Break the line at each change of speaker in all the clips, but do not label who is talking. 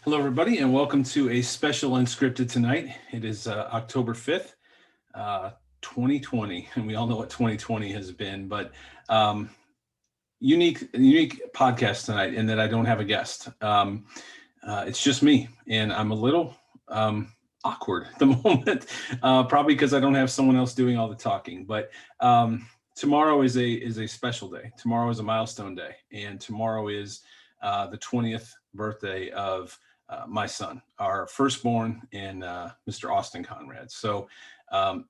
Hello, everybody, and welcome to a special Unscripted tonight. It is October 5th, uh, 2020, and we all know what 2020 has been, but um, unique podcast tonight in that I don't have a guest. It's just me, and I'm a little awkward at the moment, probably because I don't have someone else doing all the talking. But tomorrow is a special day. Tomorrow is a milestone day, and tomorrow is the 20th birthday of my son, our firstborn, and Mr. Austin Conrad. So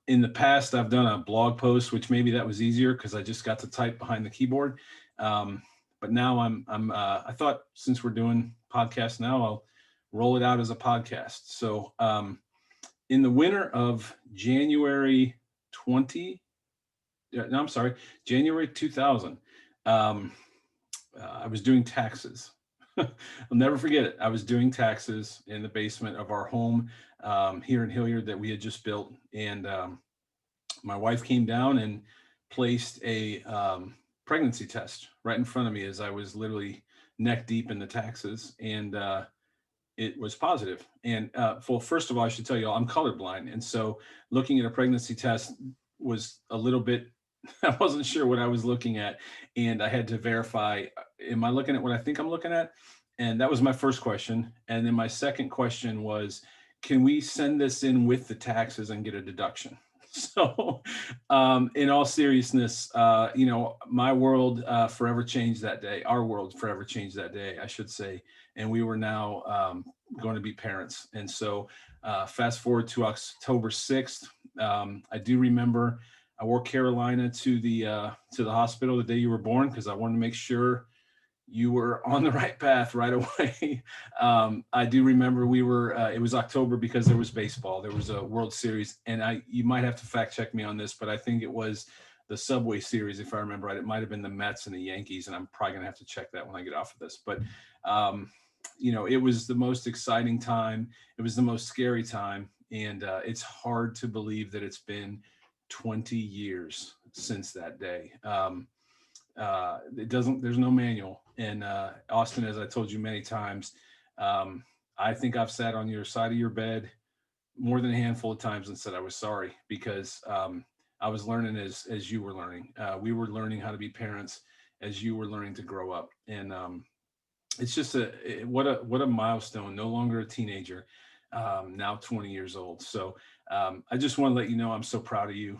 in the past, I've done a blog post, which maybe that was easier because I just got to type behind the keyboard. But now I thought since we're doing podcasts now, I'll roll it out as a podcast. So in the winter of January 20, no, I'm sorry, January 2000, I was doing taxes. I'll never forget it. I was doing taxes in the basement of our home here in Hilliard that we had just built. And my wife came down and placed a pregnancy test right in front of me as I was literally neck deep in the taxes. And it was positive. And well, first of all, I should tell you all, I'm colorblind. And so looking at a pregnancy test was a little bit, I wasn't sure what I was looking at. And I had to verify, am I looking at what I think I'm looking at? And that was my first question. And then my second question was, can we send this in with the taxes and get a deduction? So, in all seriousness, my world forever changed that day. Our world forever changed that day, I should say. And we were now going to be parents. And so, fast forward to October 6th, I do remember I wore Carolina to the hospital the day you were born because I wanted to make sure you were on the right path right away. I do remember we were, it was October because there was baseball. There was a World Series, and you might have to fact check me on this, but I think it was the Subway Series, if I remember right. It might have been the Mets and the Yankees, and I'm probably going to have to check that when I get off of this. But, it was the most exciting time. It was the most scary time. And it's hard to believe that it's been 20 years since that day. There's no manual. And Austin, as I told you many times, I think I've sat on your side of your bed more than a handful of times and said I was sorry because I was learning as you were learning. We were learning how to be parents as you were learning to grow up. And it's just what a milestone. No longer a teenager, now 20 years old. So I just want to let you know I'm so proud of you.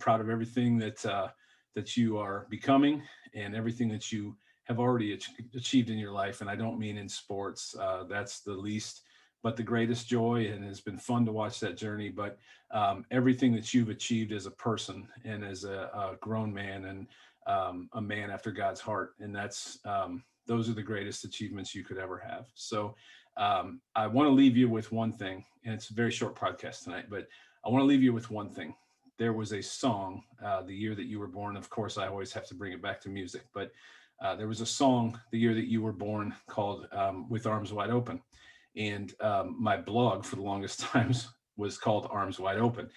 Proud of everything that you are becoming and everything that you have already achieved in your life. And I don't mean in sports. That's the least, but the greatest joy. And it's been fun to watch that journey. But everything that you've achieved as a person and as a grown man and a man after God's heart. And those are the greatest achievements you could ever have. So I want to leave you with one thing, and it's a very short podcast tonight, but I want to leave you with one thing. There was a song the year that you were born. Of course, I always have to bring it back to music, but there was a song the year that you were born called With Arms Wide Open. And my blog for the longest times was called Arms Wide Open.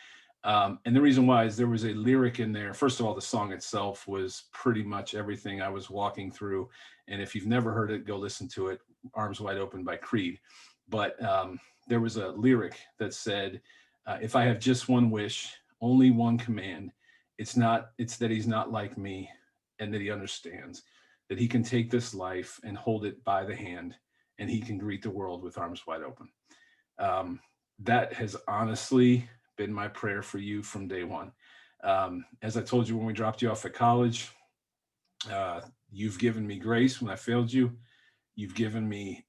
And the reason why is there was a lyric in there. First of all, the song itself was pretty much everything I was walking through. And if you've never heard it, go listen to it, Arms Wide Open by Creed. But there was a lyric that said, if I have just one wish, only one command, it's that he's not like me and that he understands that he can take this life and hold it by the hand and he can greet the world with arms wide open. That has honestly been my prayer for you from day one. As I told you when we dropped you off at college, you've given me grace when I failed you. You've given me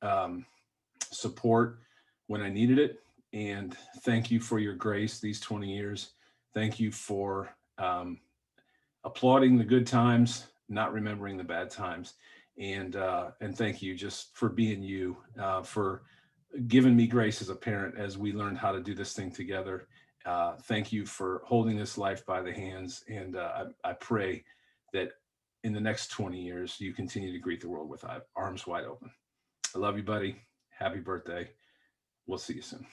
support when I needed it. And thank you for your grace these 20 years. Thank you for applauding the good times, not remembering the bad times. And thank you just for being you, for giving me grace as a parent as we learned how to do this thing together. Thank you for holding this life by the hands. And I pray that in the next 20 years, you continue to greet the world with arms wide open. I love you, buddy. Happy birthday. We'll see you soon.